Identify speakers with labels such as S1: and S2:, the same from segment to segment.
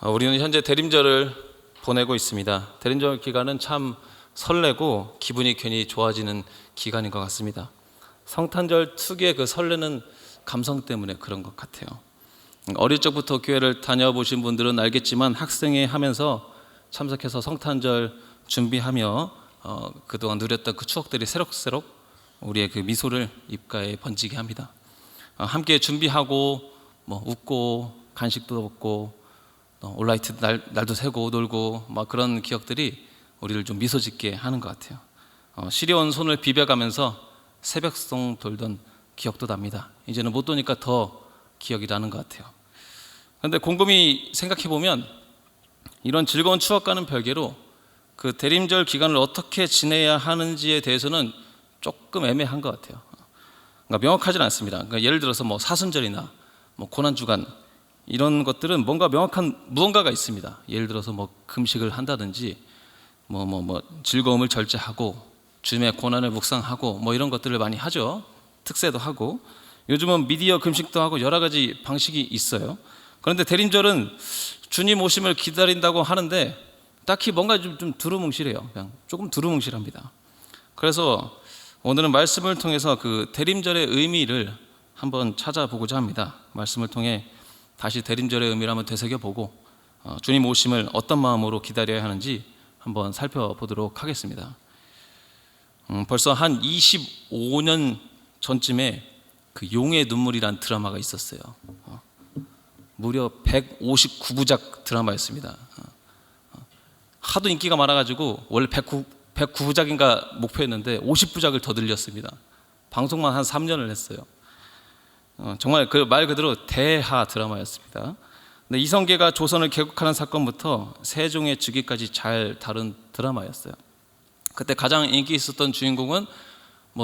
S1: 우리는 현재 대림절을 보내고 있습니다. 대림절 기간은 참 설레고 기분이 괜히 좋아지는 기간인 것 같습니다. 성탄절 특유의 그 설레는 감성 때문에 그런 것 같아요. 어릴 적부터 교회를 다녀보신 분들은 알겠지만 학생회 하면서 참석해서 성탄절 준비하며 그동안 누렸던 그 추억들이 새록새록 우리의 그 미소를 입가에 번지게 합니다. 함께 준비하고 웃고 간식도 먹고 올라이트 날도 새고 놀고 막 그런 기억들이 우리를 좀 미소 짓게 하는 것 같아요. 시려운 손을 비벼가면서 새벽송 돌던 기억도 납니다. 이제는 못 도니까 더 기억이 나는 것 같아요. 그런데 곰곰이 생각해 보면 이런 즐거운 추억과는 별개로 그 대림절 기간을 어떻게 지내야 하는지에 대해서는 조금 애매한 것 같아요. 그러니까 명확하지는 않습니다. 그러니까 예를 들어서 사순절이나 고난주간 이런 것들은 뭔가 명확한 무언가가 있습니다. 예를 들어서 금식을 한다든지 즐거움을 절제하고 주님의 고난을 묵상하고 이런 것들을 많이 하죠. 특세도 하고 요즘은 미디어 금식도 하고 여러 가지 방식이 있어요. 그런데 대림절은 주님 오심을 기다린다고 하는데 딱히 뭔가 좀 두루뭉실해요. 그냥 조금 두루뭉실합니다. 그래서 오늘은 말씀을 통해서 그 대림절의 의미를 한번 찾아보고자 합니다. 말씀을 통해 다시 대림절의 의미를 한번 되새겨보고 주님 오심을 어떤 마음으로 기다려야 하는지 한번 살펴보도록 하겠습니다. 벌써 한 25년 전쯤에 그 용의 눈물이란 드라마가 있었어요. 무려 159부작 드라마였습니다. 하도 인기가 많아가지고 원래 109부작인가 목표였는데 50부작을 더 늘렸습니다. 방송만 한 3년을 했어요. 정말 그 말 그대로 대하 드라마였습니다. 근데 이성계가 조선을 개국하는 사건부터 세종의 즉위까지 잘 다룬 드라마였어요. 그때 가장 인기 있었던 주인공은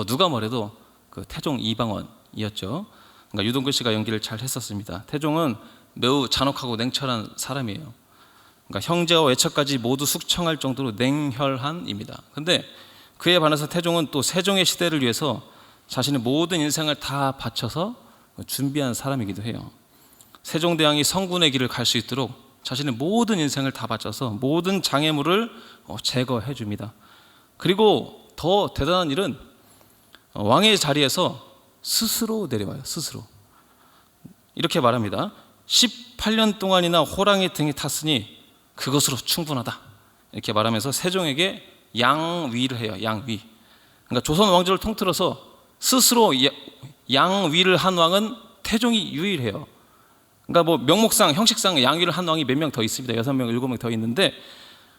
S1: 누가 뭐래도 그 태종 이방원이었죠. 그러니까 유동근 씨가 연기를 잘 했었습니다. 태종은 매우 잔혹하고 냉철한 사람이에요. 그러니까 형제와 외척까지 모두 숙청할 정도로 냉혈한입니다. 근데 그에 반해서 태종은 또 세종의 시대를 위해서 자신의 모든 인생을 다 바쳐서 준비한 사람이기도 해요. 세종대왕이 성군의 길을 갈 수 있도록 자신의 모든 인생을 다 바쳐서 모든 장애물을 제거해 줍니다. 그리고 더 대단한 일은 왕의 자리에서 스스로 내려와요. 스스로 이렇게 말합니다. 18년 동안이나 호랑이 등에 탔으니 그것으로 충분하다 이렇게 말하면서 세종에게 양위를 해요. 양위. 그러니까 조선 왕조를 통틀어서 스스로 양위를 한 왕은 태종이 유일해요. 그러니까 명목상 형식상 양위를 한 왕이 몇 명 더 있습니다. 6명 7명 더 있는데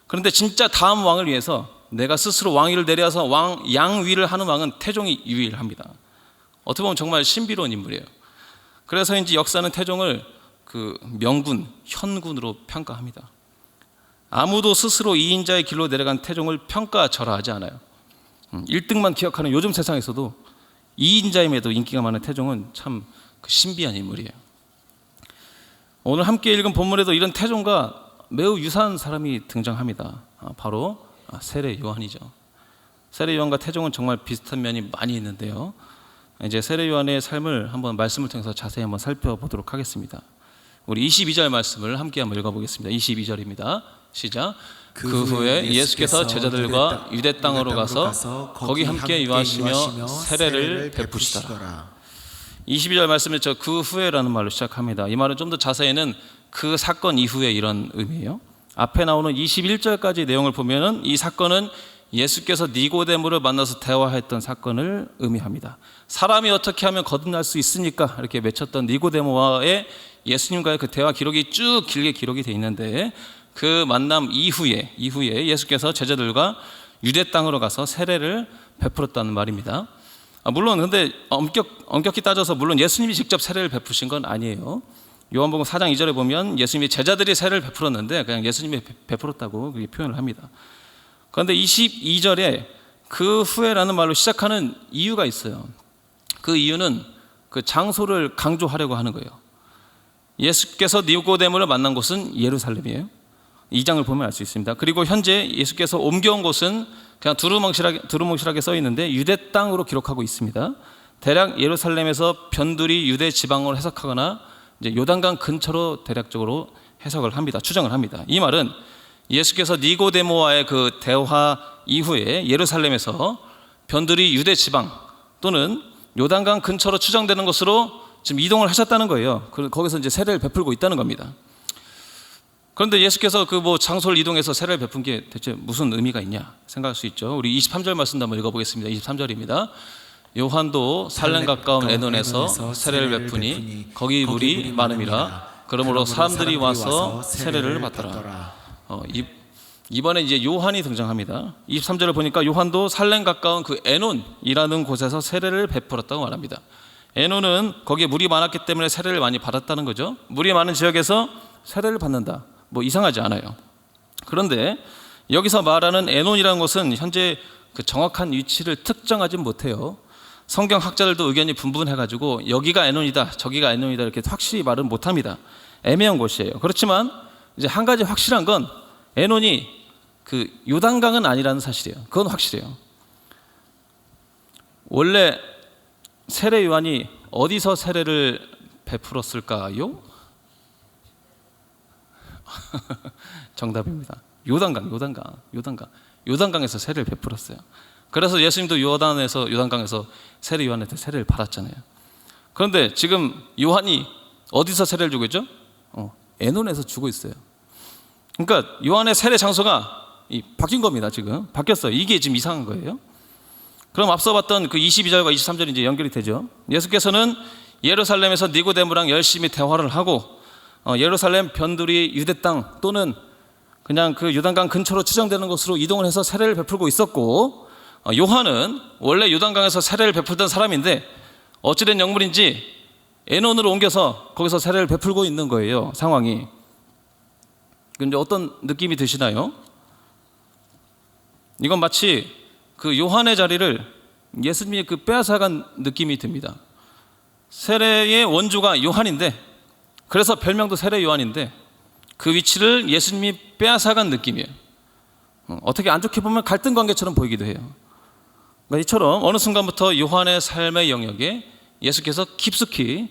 S1: 그런데 진짜 다음 왕을 위해서 내가 스스로 왕위를 내려서 양위를 하는 왕은 태종이 유일합니다. 어떻게 보면 정말 신비로운 인물이에요. 그래서인지 역사는 태종을 그 명군, 현군으로 평가합니다. 아무도 스스로 이인자의 길로 내려간 태종을 평가절하하지 않아요. 1등만 기억하는 요즘 세상에서도 이인자임에도 인기가 많은 태종은 참 신비한 인물이에요. 오늘 함께 읽은 본문에도 이런 태종과 매우 유사한 사람이 등장합니다. 바로 세례 요한이죠. 세례 요한과 태종은 정말 비슷한 면이 많이 있는데요. 이제 세례 요한의 삶을 한번 말씀을 통해서 자세히 한번 살펴보도록 하겠습니다. 우리 22절 말씀을 함께 한번 읽어보겠습니다. 22절입니다. 시작. 그 후에 예수께서 제자들과 유대 땅으로 가서 거기 함께 유하시며 세례를 베푸시더라. 22절 말씀에서 그 후에라는 말로 시작합니다. 이 말은 좀 더 자세히는 그 사건 이후에 이런 의미예요. 앞에 나오는 21절까지 내용을 보면은 이 사건은 예수께서 니고데모를 만나서 대화했던 사건을 의미합니다. 사람이 어떻게 하면 거듭날 수 있습니까? 이렇게 외쳤던 니고데모와의 예수님과의 그 대화 기록이 쭉 길게 기록이 되어 있는데 그 만남 이후에 예수께서 제자들과 유대 땅으로 가서 세례를 베풀었다는 말입니다. 물론 근데 엄격히 따져서 물론 예수님이 직접 세례를 베푸신 건 아니에요. 요한복음 4장 2절에 보면 예수님이 제자들이 세례를 베풀었는데 그냥 예수님이 베풀었다고 그렇게 표현을 합니다. 그런데 22절에 그 후에라는 말로 시작하는 이유가 있어요. 그 이유는 그 장소를 강조하려고 하는 거예요. 예수께서 니고데모를 만난 곳은 예루살렘이에요. 2장을 보면 알 수 있습니다. 그리고 현재 예수께서 옮겨온 곳은 그냥 두루뭉실하게 써 있는데 유대 땅으로 기록하고 있습니다. 대략 예루살렘에서 변두리 유대 지방으로 해석하거나 이제 요단강 근처로 대략적으로 해석을 합니다. 추정을 합니다. 이 말은 예수께서 니고데모와의 그 대화 이후에 예루살렘에서 변두리 유대 지방 또는 요단강 근처로 추정되는 곳으로 지금 이동을 하셨다는 거예요. 거기서 이제 세례를 베풀고 있다는 겁니다. 그런데 예수께서 그 장소를 이동해서 세례를 베푼 게 대체 무슨 의미가 있냐 생각할 수 있죠. 우리 23절 말씀도 한번 읽어보겠습니다. 23절입니다. 요한도 살렘 가까운 애논에서 세례를 베푸니 거기 물이 많음이라. 그러므로 사람들이 와서 세례를 받더라. 이번에 이제 요한이 등장합니다. 23절을 보니까 요한도 살렘 가까운 그 애논이라는 곳에서 세례를 베풀었다고 말합니다. 애논은 거기에 물이 많았기 때문에 세례를 많이 받았다는 거죠. 물이 많은 지역에서 세례를 받는다. 이상하지 않아요. 그런데 여기서 말하는 애논이라는 곳은 현재 그 정확한 위치를 특정하지 못해요. 성경 학자들도 의견이 분분해가지고 여기가 애논이다, 저기가 애논이다 이렇게 확실히 말은 못합니다. 애매한 곳이에요. 그렇지만 이제 한 가지 확실한 건 애논이 그 요단강은 아니라는 사실이에요. 그건 확실해요. 원래 세례 요한이 어디서 세례를 베풀었을까요? 정답입니다. 요단강에서 세례를 베풀었어요. 그래서 예수님도 요단강에서 세례 요한한테 세례를 받았잖아요. 그런데 지금 요한이 어디서 세례를 주고 있죠? 애논에서 주고 있어요. 그러니까 요한의 세례 장소가 바뀐 겁니다. 지금 바뀌었어요. 이게 지금 이상한 거예요. 그럼 앞서 봤던 그 22절과 23절이 이제 연결이 되죠. 예수께서는 예루살렘에서 니고데모랑 열심히 대화를 하고 예루살렘 변두리 유대 땅 또는 그냥 그 요단강 근처로 추정되는 곳으로 이동을 해서 세례를 베풀고 있었고, 요한은 원래 요단강에서 세례를 베풀던 사람인데 어찌된 영물인지 애논으로 옮겨서 거기서 세례를 베풀고 있는 거예요. 상황이. 근데 어떤 느낌이 드시나요? 이건 마치 그 요한의 자리를 예수님이 그 빼앗아간 느낌이 듭니다. 세례의 원주가 요한인데, 그래서 별명도 세례 요한인데 그 위치를 예수님이 빼앗아간 느낌이에요. 어떻게 안 좋게 보면 갈등 관계처럼 보이기도 해요. 그러니까 이처럼 어느 순간부터 요한의 삶의 영역에 예수께서 깊숙이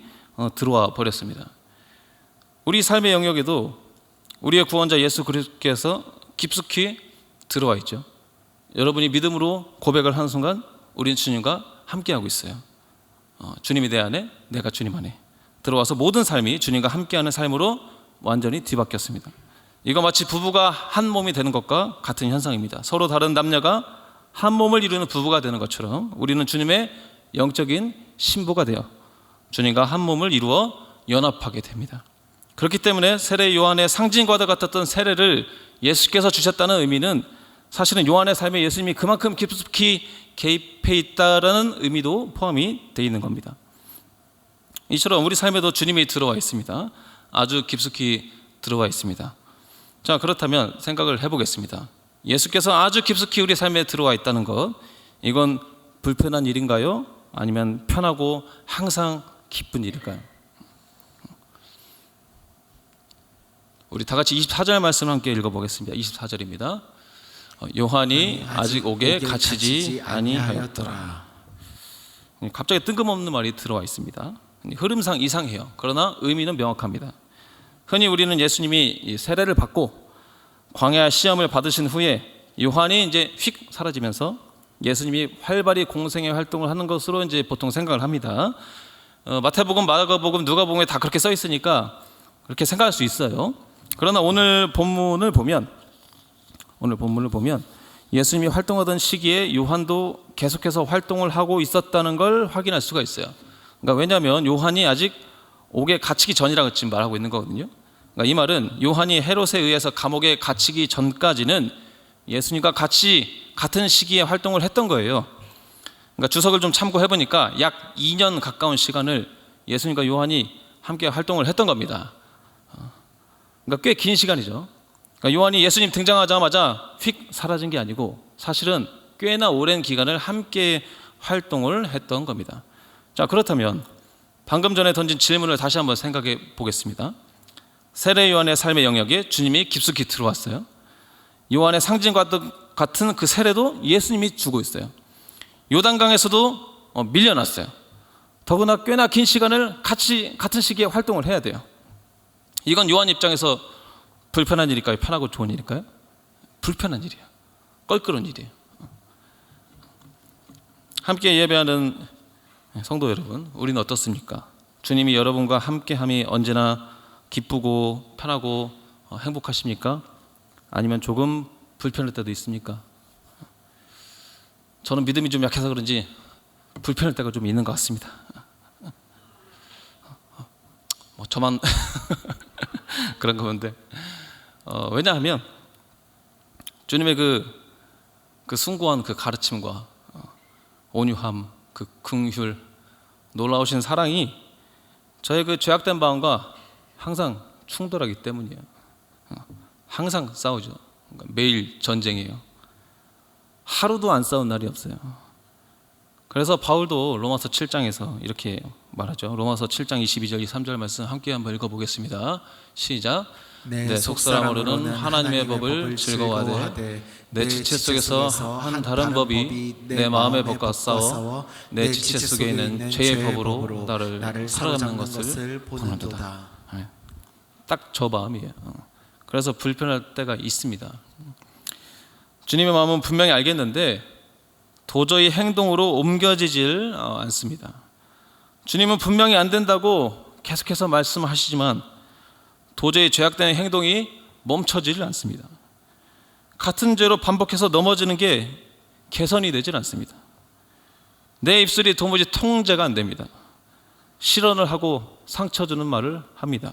S1: 들어와 버렸습니다. 우리 삶의 영역에도 우리의 구원자 예수 그리스도께서 깊숙이 들어와 있죠. 여러분이 믿음으로 고백을 하는 순간 우리는 주님과 함께하고 있어요. 주님이 내 안에, 내가 주님 안에 들어와서 모든 삶이 주님과 함께하는 삶으로 완전히 뒤바뀌었습니다. 이거 마치 부부가 한 몸이 되는 것과 같은 현상입니다. 서로 다른 남녀가 한 몸을 이루는 부부가 되는 것처럼 우리는 주님의 영적인 신부가 되어 주님과 한 몸을 이루어 연합하게 됩니다. 그렇기 때문에 세례 요한의 상징과도 같았던 세례를 예수께서 주셨다는 의미는 사실은 요한의 삶에 예수님이 그만큼 깊숙이 개입해 있다라는 의미도 포함이 되어 있는 겁니다. 이처럼 우리 삶에도 주님이 들어와 있습니다. 아주 깊숙이 들어와 있습니다. 자, 그렇다면 생각을 해보겠습니다. 예수께서 아주 깊숙이 우리 삶에 들어와 있다는 것, 이건 불편한 일인가요? 아니면 편하고 항상 기쁜 일일까요? 우리 다 같이 24절 말씀을 함께 읽어보겠습니다. 24절입니다. 요한이 아직 옥에 갇히지 아니하였더라. 갑자기 뜬금없는 말이 들어와 있습니다. 흐름상 이상해요. 그러나 의미는 명확합니다. 흔히 우리는 예수님이 세례를 받고 광야 시험을 받으신 후에 요한이 이제 휙 사라지면서 예수님이 활발히 공생의 활동을 하는 것으로 이제 보통 생각을 합니다. 마태복음, 마가복음, 누가복음에 다 그렇게 써 있으니까 그렇게 생각할 수 있어요. 그러나 오늘 본문을 보면 예수님이 활동하던 시기에 요한도 계속해서 활동을 하고 있었다는 걸 확인할 수가 있어요. 그러니까 왜냐하면 요한이 아직 옥에 갇히기 전이라고 지금 말하고 있는 거거든요. 그러니까 이 말은 요한이 헤롯에 의해서 감옥에 갇히기 전까지는 예수님과 같이 같은 시기에 활동을 했던 거예요. 그러니까 주석을 좀 참고해 보니까 약 2년 가까운 시간을 예수님과 요한이 함께 활동을 했던 겁니다. 그러니까 꽤 긴 시간이죠. 그러니까 요한이 예수님 등장하자마자 휙 사라진 게 아니고 사실은 꽤나 오랜 기간을 함께 활동을 했던 겁니다. 자, 그렇다면 방금 전에 던진 질문을 다시 한번 생각해 보겠습니다. 세례 요한의 삶의 영역에 주님이 깊숙이 들어왔어요. 요한의 상징과 같은 그 세례도 예수님이 주고 있어요. 요단강에서도 밀려났어요. 더구나 꽤나 긴 시간을 같은 시기에 활동을 해야 돼요. 이건 요한 입장에서 불편한 일일까요? 편하고 좋은 일일까요? 불편한 일이에요. 껄끄러운 일이에요. 함께 예배하는 성도 여러분, 우리는 어떻습니까? 주님이 여러분과 함께함이 언제나 기쁘고 편하고 행복하십니까? 아니면 조금 불편할 때도 있습니까? 저는 믿음이 좀 약해서 그런지 불편할 때가 좀 있는 것 같습니다. 뭐 저만 그런 거 본데 왜냐하면 주님의 그 숭고한 그 가르침과 온유함, 그 긍휼, 놀라우신 사랑이 저의 그 죄악된 마음과 항상 충돌하기 때문이에요. 항상 싸우죠. 그러니까 매일 전쟁이에요. 하루도 안 싸운 날이 없어요. 그래서 바울도 로마서 7장에서 이렇게 말하죠. 로마서 7장 22절 23절 말씀 함께 한번 읽어보겠습니다. 시작. 내 속사람으로는 하나님의 법을 즐거워하되 내 지체 속에서 한 다른 법이 내 마음의 법과 싸워 내 지체 속에 있는 죄의 법으로 나를 사로잡는 것을 보는도다. 딱 저 마음이에요. 그래서 불편할 때가 있습니다. 주님의 마음은 분명히 알겠는데 도저히 행동으로 옮겨지질 않습니다. 주님은 분명히 안 된다고 계속해서 말씀하시지만 도저히 죄악된 행동이 멈춰지질 않습니다. 같은 죄로 반복해서 넘어지는 게 개선이 되질 않습니다. 내 입술이 도무지 통제가 안 됩니다. 실언을 하고 상처 주는 말을 합니다.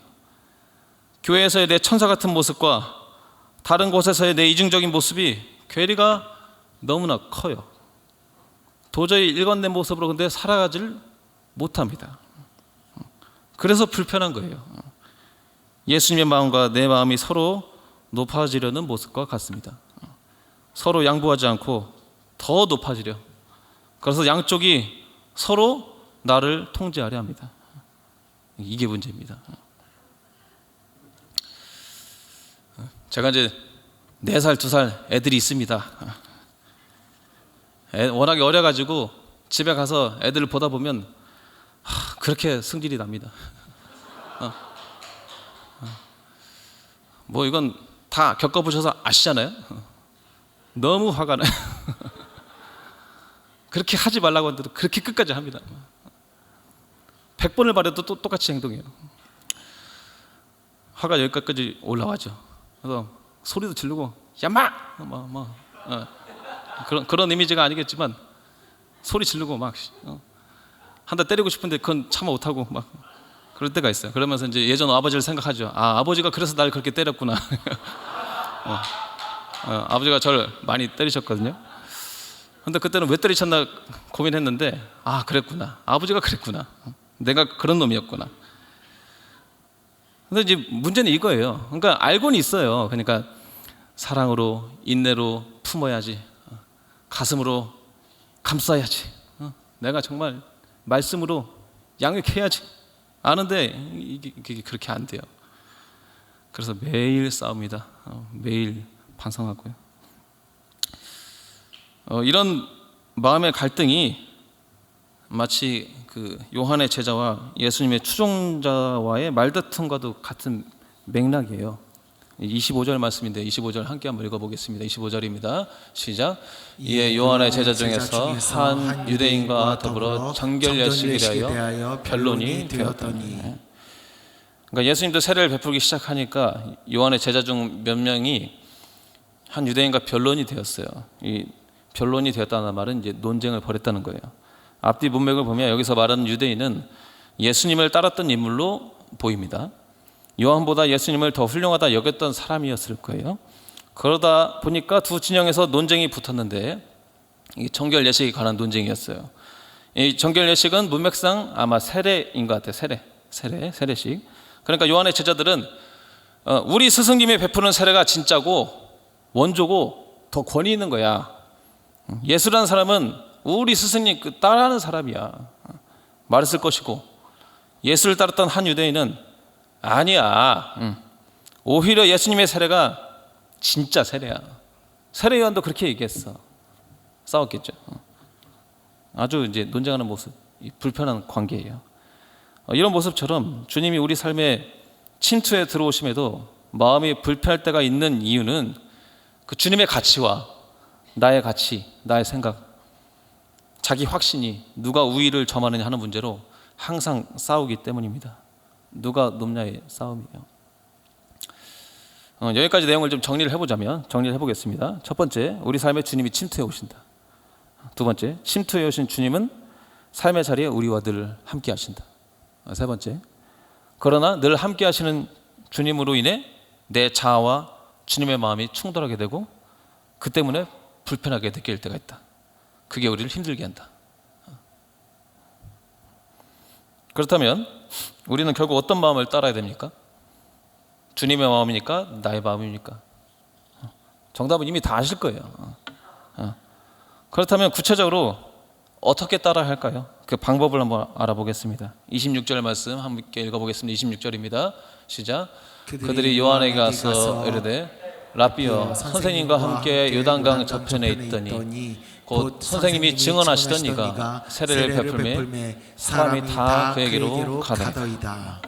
S1: 교회에서의 내 천사 같은 모습과 다른 곳에서의 내 이중적인 모습이 괴리가 너무나 커요. 도저히 일관된 모습으로 근데 살아가질 못합니다. 그래서 불편한 거예요. 예수님의 마음과 내 마음이 서로 높아지려는 모습과 같습니다. 서로 양보하지 않고 더 높아지려. 그래서 양쪽이 서로 나를 통제하려 합니다. 이게 문제입니다. 제가 이제 4살, 2살 애들이 있습니다. 워낙에 어려가지고 집에 가서 애들을 보다 보면 그렇게 승질이 납니다. 뭐 이건 다 겪어보셔서 아시잖아요. 너무 화가 나요. 그렇게 하지 말라고 하는데도 그렇게 끝까지 합니다. 100번을 말해도 또 똑같이 행동해요. 화가 여기까지 올라와죠. 그래서 소리도 지르고 야마! 그런 이미지가 아니겠지만 소리 지르고 막 한 대 때리고 싶은데 그건 참아 못하고 막 그럴 때가 있어요. 그러면서 이제 예전 아버지를 생각하죠. 아버지가 그래서 날 그렇게 때렸구나. 아버지가 저를 많이 때리셨거든요. 근데 그때는 왜 때리셨나 고민했는데 그랬구나. 아버지가 그랬구나. 내가 그런 놈이었구나. 근데 이제 문제는 이거예요. 그러니까 알고는 있어요. 그러니까 사랑으로 인내로 품어야지. 가슴으로 감싸야지. 내가 정말 말씀으로 양육해야지. 아는데 이게 그렇게 안 돼요. 그래서 매일 싸웁니다. 매일 반성하고요. 이런 마음의 갈등이 마치 그 요한의 제자와 예수님의 추종자와의 말다툼과도 같은 맥락이에요. 25절 말씀인데 25절 함께 한번 읽어보겠습니다. 25절입니다. 시작. 이에 요한의 제자 중에서 한 유대인과 더불어 정결례식에 대하여 변론이 되었더니. 그러니까 예수님도 세례를 베풀기 시작하니까 요한의 제자 중 몇 명이 한 유대인과 변론이 되었어요. 이 변론이 되었다는 말은 이제 논쟁을 벌였다는 거예요. 앞뒤 문맥을 보면 여기서 말하는 유대인은 예수님을 따랐던 인물로 보입니다. 요한보다 예수님을 더 훌륭하다 여겼던 사람이었을 거예요. 그러다 보니까 두 진영에서 논쟁이 붙었는데 이 정결 예식에 관한 논쟁이었어요. 이 정결 예식은 문맥상 아마 세례인 것 같아요. 세례식. 그러니까 요한의 제자들은 우리 스승님이 베푸는 세례가 진짜고 원조고 더 권위 있는 거야. 예수라는 사람은 우리 스승님 따라하는 사람이야. 말했을 것이고, 예수를 따랐던 한 유대인은 아니야. 오히려 예수님의 세례가 진짜 세례야. 세례 요한도 그렇게 얘기했어. 싸웠겠죠. 아주 이제 논쟁하는 모습, 불편한 관계예요. 이런 모습처럼 주님이 우리 삶에 침투해 들어오심에도 마음이 불편할 때가 있는 이유는 그 주님의 가치와 나의 가치, 나의 생각, 자기 확신이 누가 우위를 점하느냐 하는 문제로 항상 싸우기 때문입니다. 누가 높냐의 싸움이에요. 여기까지 내용을 좀 정리를 해보겠습니다. 첫 번째, 우리 삶에 주님이 침투해 오신다. 두 번째, 침투해 오신 주님은 삶의 자리에 우리와 늘 함께 하신다. 세 번째, 그러나 늘 함께 하시는 주님으로 인해 내 자아와 주님의 마음이 충돌하게 되고 그 때문에 불편하게 느낄 때가 있다. 그게 우리를 힘들게 한다. 그렇다면 우리는 결국 어떤 마음을 따라야 됩니까? 주님의 마음입니까? 나의 마음입니까? 정답은 이미 다 아실 거예요. 그렇다면 구체적으로 어떻게 따라야 할까요? 그 방법을 한번 알아보겠습니다. 26절 말씀 함께 읽어보겠습니다. 26절입니다. 시작. 그들이 요한에게 가서 이르되 라비여, 선생님과 함께 요단강 저편에 있더니 곧 선생님이 증언하시던 이가 세례를 베풀매 사람이 다 그에게로 가더이다.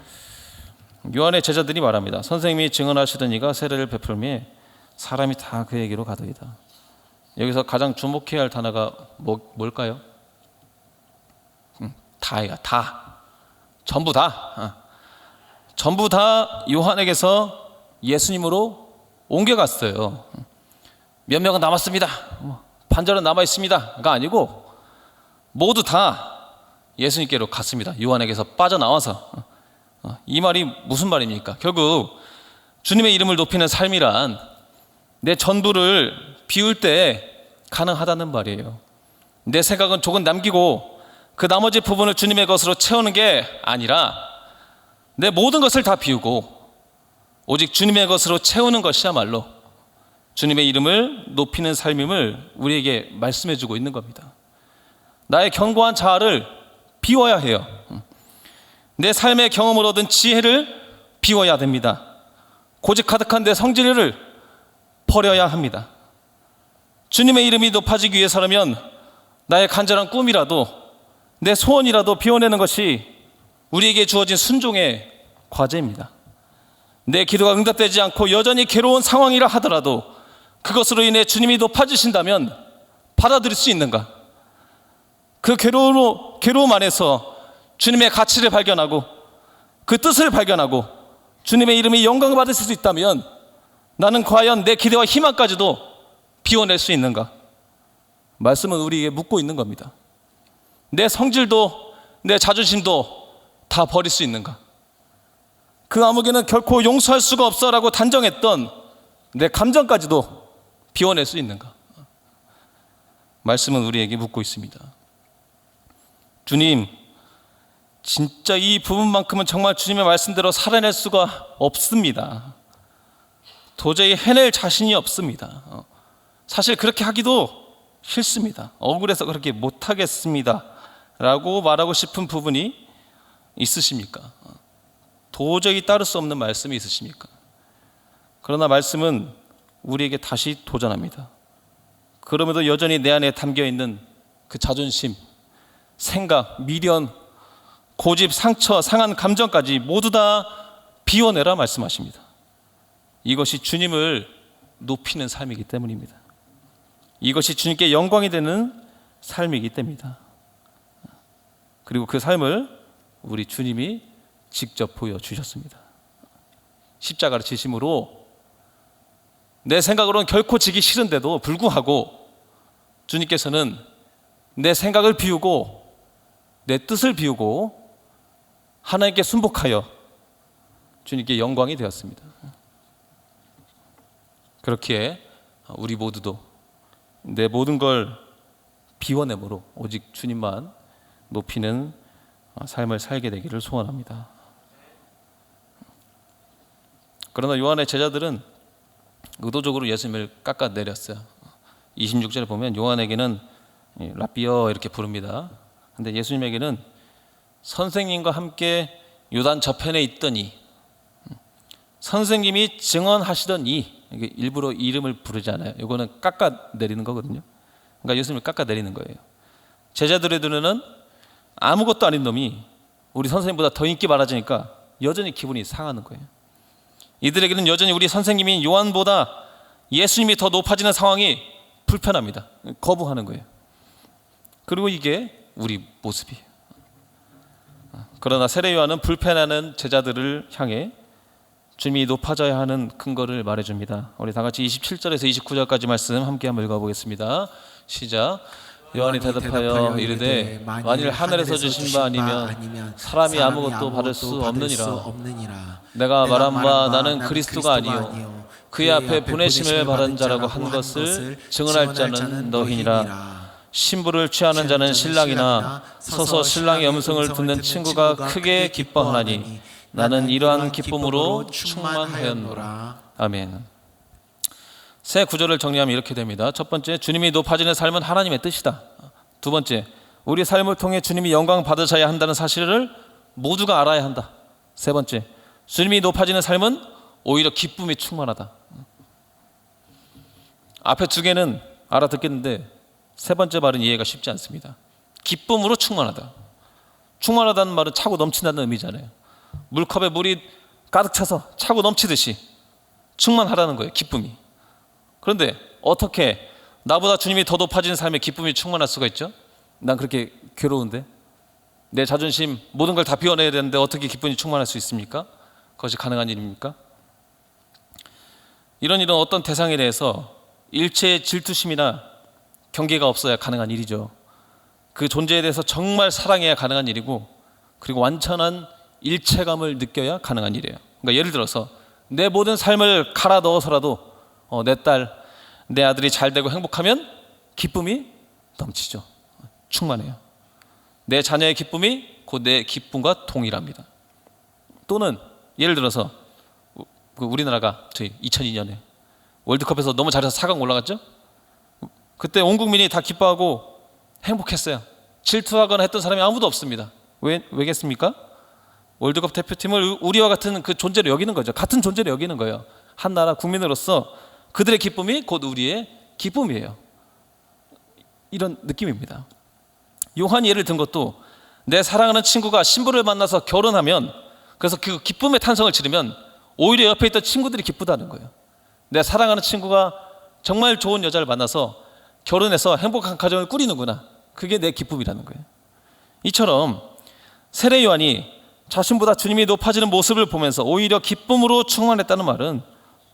S1: 요한의 제자들이 말합니다. 선생님이 증언하시던 이가 세례를 베풀매 사람이 다 그에게로 가더이다. 여기서 가장 주목해야 할 단어가 뭘까요? 다예요. 다. 전부 다. 전부 다 요한에게서 예수님으로 옮겨갔어요. 몇 명은 남았습니다. 반절은 남아 있습니다가 아니고 모두 다 예수님께로 갔습니다. 요한에게서 빠져나와서. 이 말이 무슨 말입니까? 결국 주님의 이름을 높이는 삶이란 내 전부를 비울 때 가능하다는 말이에요. 내 생각은 조금 남기고 그 나머지 부분을 주님의 것으로 채우는 게 아니라 내 모든 것을 다 비우고 오직 주님의 것으로 채우는 것이야말로 주님의 이름을 높이는 삶임을 우리에게 말씀해 주고 있는 겁니다. 나의 견고한 자아를 비워야 해요. 내 삶의 경험을 얻은 지혜를 비워야 됩니다. 고집 가득한 내 성질을 버려야 합니다. 주님의 이름이 높아지기 위해서라면 나의 간절한 꿈이라도 내 소원이라도 비워내는 것이 우리에게 주어진 순종의 과제입니다. 내 기도가 응답되지 않고 여전히 괴로운 상황이라 하더라도 그것으로 인해 주님이 높아지신다면 받아들일 수 있는가? 그 괴로움 안에서 주님의 가치를 발견하고 그 뜻을 발견하고 주님의 이름이 영광을 받을 수 있다면 나는 과연 내 기대와 희망까지도 비워낼 수 있는가? 말씀은 우리에게 묻고 있는 겁니다. 내 성질도 내 자존심도 다 버릴 수 있는가? 그 아무개는 결코 용서할 수가 없어라고 단정했던 내 감정까지도 비워낼 수 있는가? 말씀은 우리에게 묻고 있습니다. 주님, 진짜 이 부분만큼은 정말 주님의 말씀대로 살아낼 수가 없습니다. 도저히 해낼 자신이 없습니다. 사실 그렇게 하기도 싫습니다. 억울해서 그렇게 못하겠습니다 라고 말하고 싶은 부분이 있으십니까? 도저히 따를 수 없는 말씀이 있으십니까? 그러나 말씀은 우리에게 다시 도전합니다. 그럼에도 여전히 내 안에 담겨있는 그 자존심, 생각, 미련, 고집, 상처, 상한 감정까지 모두 다 비워내라 말씀하십니다. 이것이 주님을 높이는 삶이기 때문입니다. 이것이 주님께 영광이 되는 삶이기 때문입니다. 그리고 그 삶을 우리 주님이 직접 보여주셨습니다. 십자가를 지심으로 내 생각으로는 결코 지기 싫은데도 불구하고 주님께서는 내 생각을 비우고 내 뜻을 비우고 하나님께 순복하여 주님께 영광이 되었습니다. 그렇기에 우리 모두도 내 모든 걸 비워내므로 오직 주님만 높이는 삶을 살게 되기를 소원합니다. 그러나 요한의 제자들은 의도적으로 예수님을 깎아내렸어요. 26절에 보면 요한에게는 라비어 이렇게 부릅니다. 근데 예수님에게는 선생님과 함께 요단 저편에 있더니, 선생님이 증언하시더니, 일부러 이름을 부르지 않아요. 이거는 깎아내리는 거거든요. 그러니까 예수님을 깎아내리는 거예요. 제자들의 눈에는 아무것도 아닌 놈이 우리 선생님보다 더 인기 많아지니까 여전히 기분이 상하는 거예요. 이들에게는 여전히 우리 선생님인 요한보다 예수님이 더 높아지는 상황이 불편합니다. 거부하는 거예요. 그리고 이게 우리 모습이에요. 그러나 세례 요한은 불편해하는 제자들을 향해 주님이 높아져야 하는 근거를 말해줍니다. 우리 다 같이 27절에서 29절까지 말씀 함께 한번 읽어보겠습니다. 시작. 요한이 대답하여 이르되 만일 하늘에서 주신 바 아니면 사람이 아무것도 받을 수 없느니라. 내가 말한 바 나는 그리스도가 아니요 그의 앞에 보내심을 받은 자라고 한 것을 증언할 자는 너희니라. 신부를 취하는 자는 신랑이나 서서 신랑의 음성을 듣는 친구가 크게 기뻐하나니 나는 이러한 기쁨으로 충만하였노라. 아멘. 새 구절을 정리하면 이렇게 됩니다. 첫 번째, 주님이 높아지는 삶은 하나님의 뜻이다. 두 번째, 우리 삶을 통해 주님이 영광 받으셔야 한다는 사실을 모두가 알아야 한다. 세 번째, 주님이 높아지는 삶은 오히려 기쁨이 충만하다. 앞에 두 개는 알아듣겠는데 세 번째 말은 이해가 쉽지 않습니다. 기쁨으로 충만하다. 충만하다는 말은 차고 넘친다는 의미잖아요. 물컵에 물이 가득 차서 차고 넘치듯이 충만하다는 거예요. 기쁨이. 그런데 어떻게 나보다 주님이 더 높아지는 삶에 기쁨이 충만할 수가 있죠? 난 그렇게 괴로운데, 내 자존심 모든 걸 다 비워내야 되는데 어떻게 기쁨이 충만할 수 있습니까? 그것이 가능한 일입니까? 이런 어떤 대상에 대해서 일체의 질투심이나 경계가 없어야 가능한 일이죠. 그 존재에 대해서 정말 사랑해야 가능한 일이고, 그리고 완전한 일체감을 느껴야 가능한 일이에요. 그러니까 예를 들어서 내 모든 삶을 갈아 넣어서라도 내 딸, 내 아들이 잘 되고 행복하면 기쁨이 넘치죠. 충만해요. 내 자녀의 기쁨이 곧 내 기쁨과 동일합니다. 또는 예를 들어서 우리나라가 저희 2002년에 월드컵에서 너무 잘해서 4강 올라갔죠? 그때 온 국민이 다 기뻐하고 행복했어요. 질투하거나 했던 사람이 아무도 없습니다. 왜겠습니까? 월드컵 대표팀을 우리와 같은 그 존재로 여기는 거죠. 같은 존재로 여기는 거예요. 한 나라 국민으로서 그들의 기쁨이 곧 우리의 기쁨이에요. 이런 느낌입니다. 요한이 예를 든 것도 내 사랑하는 친구가 신부를 만나서 결혼하면, 그래서 그 기쁨의 탄성을 지르면 오히려 옆에 있던 친구들이 기쁘다는 거예요. 내 사랑하는 친구가 정말 좋은 여자를 만나서 결혼해서 행복한 가정을 꾸리는구나. 그게 내 기쁨이라는 거예요. 이처럼 세례 요한이 자신보다 주님이 높아지는 모습을 보면서 오히려 기쁨으로 충만했다는 말은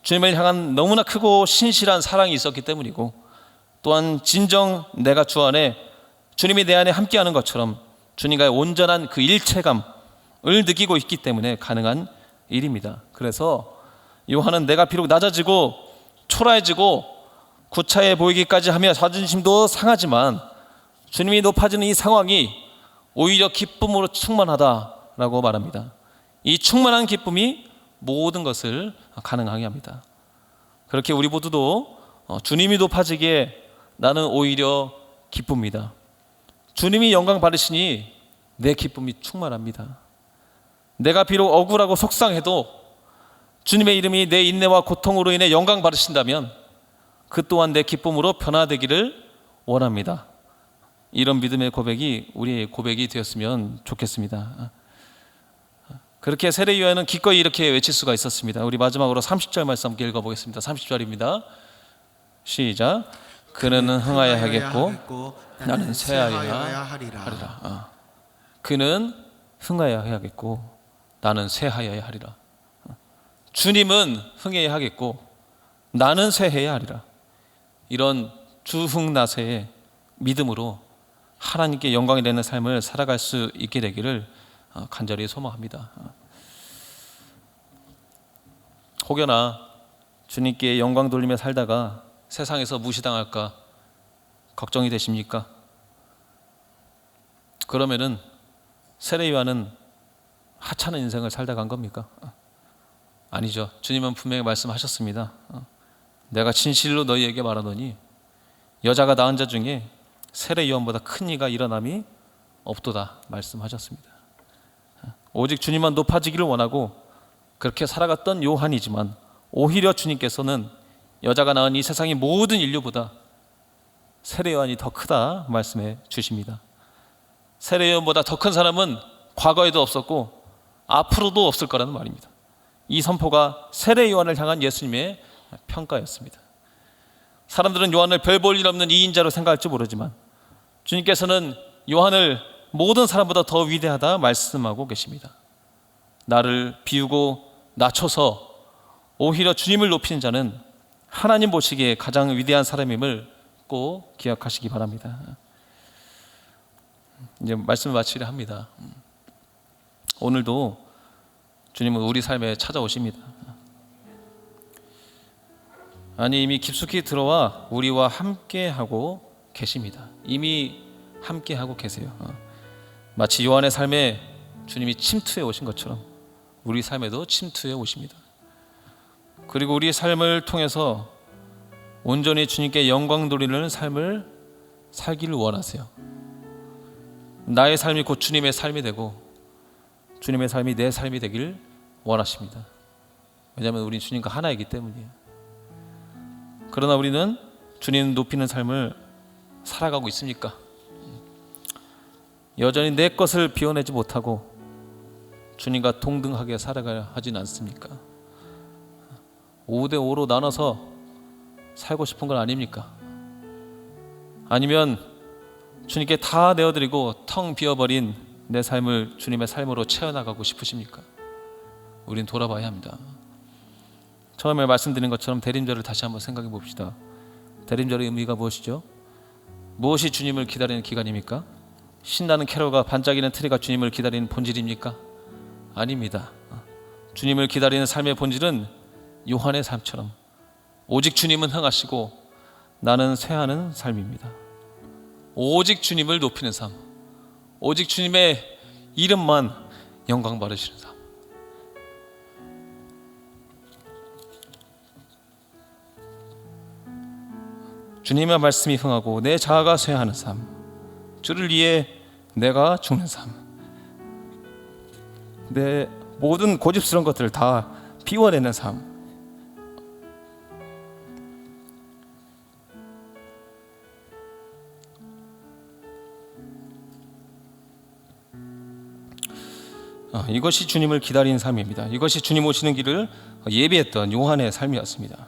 S1: 주님을 향한 너무나 크고 신실한 사랑이 있었기 때문이고, 또한 진정 내가 주 안에, 주님이 내 안에 함께하는 것처럼 주님과의 온전한 그 일체감을 느끼고 있기 때문에 가능한 일입니다. 그래서 요한은 내가 비록 낮아지고 초라해지고 구차해 보이기까지 하며 자존심도 상하지만 주님이 높아지는 이 상황이 오히려 기쁨으로 충만하다라고 말합니다. 이 충만한 기쁨이 모든 것을 가능하게 합니다. 그렇게 우리 모두도 주님이 높아지기에 나는 오히려 기쁩니다. 주님이 영광 받으시니 내 기쁨이 충만합니다. 내가 비록 억울하고 속상해도 주님의 이름이 내 인내와 고통으로 인해 영광 받으신다면 그 또한 내 기쁨으로 변화되기를 원합니다. 이런 믿음의 고백이 우리의 고백이 되었으면 좋겠습니다. 그렇게 세례 요한은 기꺼이 이렇게 외칠 수가 있었습니다. 우리 마지막으로 30절 말씀 함께 읽어보겠습니다. 30절입니다. 시작. 그는 흥하여야 하겠고 나는 쇠하여야 하리라. 그는 흥하여야 하겠고 나는 쇠하여야 하리라. 주님은 흥해야 하겠고 나는 쇠해야 하리라. 이런 주흥나세의 믿음으로 하나님께 영광이 되는 삶을 살아갈 수 있게 되기를 간절히 소망합니다. 혹여나 주님께 영광 돌리며 살다가 세상에서 무시당할까 걱정이 되십니까? 그러면은 세례 요한은 하찮은 인생을 살다 간 겁니까? 아니죠. 주님은 분명히 말씀하셨습니다. 내가 진실로 너희에게 말하노니 여자가 낳은 자 중에 세례 요한보다 큰 이가 일어남이 없도다 말씀하셨습니다. 오직 주님만 높아지기를 원하고 그렇게 살아갔던 요한이지만 오히려 주님께서는 여자가 낳은 이 세상의 모든 인류보다 세례 요한이 더 크다 말씀해 주십니다. 세례 요한보다 더 큰 사람은 과거에도 없었고 앞으로도 없을 거라는 말입니다. 이 선포가 세례 요한을 향한 예수님의 평가였습니다. 사람들은 요한을 별 볼 일 없는 이인자로 생각할지 모르지만 주님께서는 요한을 모든 사람보다 더 위대하다 말씀하고 계십니다. 나를 비우고 낮춰서 오히려 주님을 높이는 자는 하나님 보시기에 가장 위대한 사람임을 꼭 기억하시기 바랍니다. 이제 말씀을 마치려 합니다. 오늘도 주님은 우리 삶에 찾아오십니다. 아니, 이미 깊숙이 들어와 우리와 함께하고 계십니다. 이미 함께하고 계세요. 마치 요한의 삶에 주님이 침투해 오신 것처럼 우리 삶에도 침투해 오십니다. 그리고 우리의 삶을 통해서 온전히 주님께 영광 돌리는 삶을 살기를 원하세요. 나의 삶이 곧 주님의 삶이 되고 주님의 삶이 내 삶이 되길 원하십니다. 왜냐하면 우린 주님과 하나이기 때문이에요. 그러나 우리는 주님 높이는 삶을 살아가고 있습니까? 여전히 내 것을 비워내지 못하고 주님과 동등하게 살아가야 하진 않습니까? 5대5로 나눠서 살고 싶은 건 아닙니까? 아니면 주님께 다 내어드리고 텅 비어버린 내 삶을 주님의 삶으로 채워나가고 싶으십니까? 우린 돌아봐야 합니다. 처음에 말씀드린 것처럼 대림절을 다시 한번 생각해 봅시다. 대림절의 의미가 무엇이죠? 무엇이 주님을 기다리는 기간입니까? 신나는 캐롤과 반짝이는 트리가 주님을 기다리는 본질입니까? 아닙니다. 주님을 기다리는 삶의 본질은 요한의 삶처럼 오직 주님은 흥하시고 나는 쇠하는 삶입니다. 오직 주님을 높이는 삶, 오직 주님의 이름만 영광 받으시는 삶. 주님의 말씀이 흥하고 내 자아가 쇠하는 삶, 주를 위해 내가 죽는 삶, 내 모든 고집스러운 것들을 다 비워내는 삶. 이것이 주님을 기다리는 삶입니다. 이것이 주님 오시는 길을 예비했던 요한의 삶이었습니다.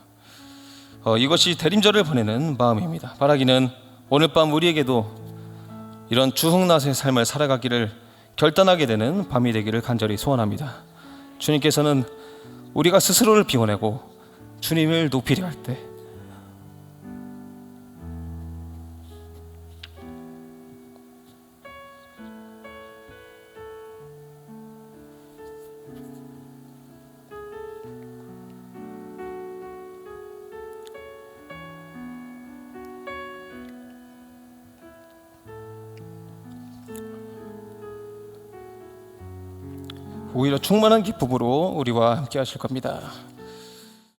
S1: 이것이 대림절을 보내는 마음입니다. 바라기는 오늘 밤 우리에게도 이런 주흥나서의 삶을 살아가기를 결단하게 되는 밤이 되기를 간절히 소원합니다. 주님께서는 우리가 스스로를 비워내고 주님을 높이려 할 때 오히려 충만한 기쁨으로 우리와 함께 하실 겁니다.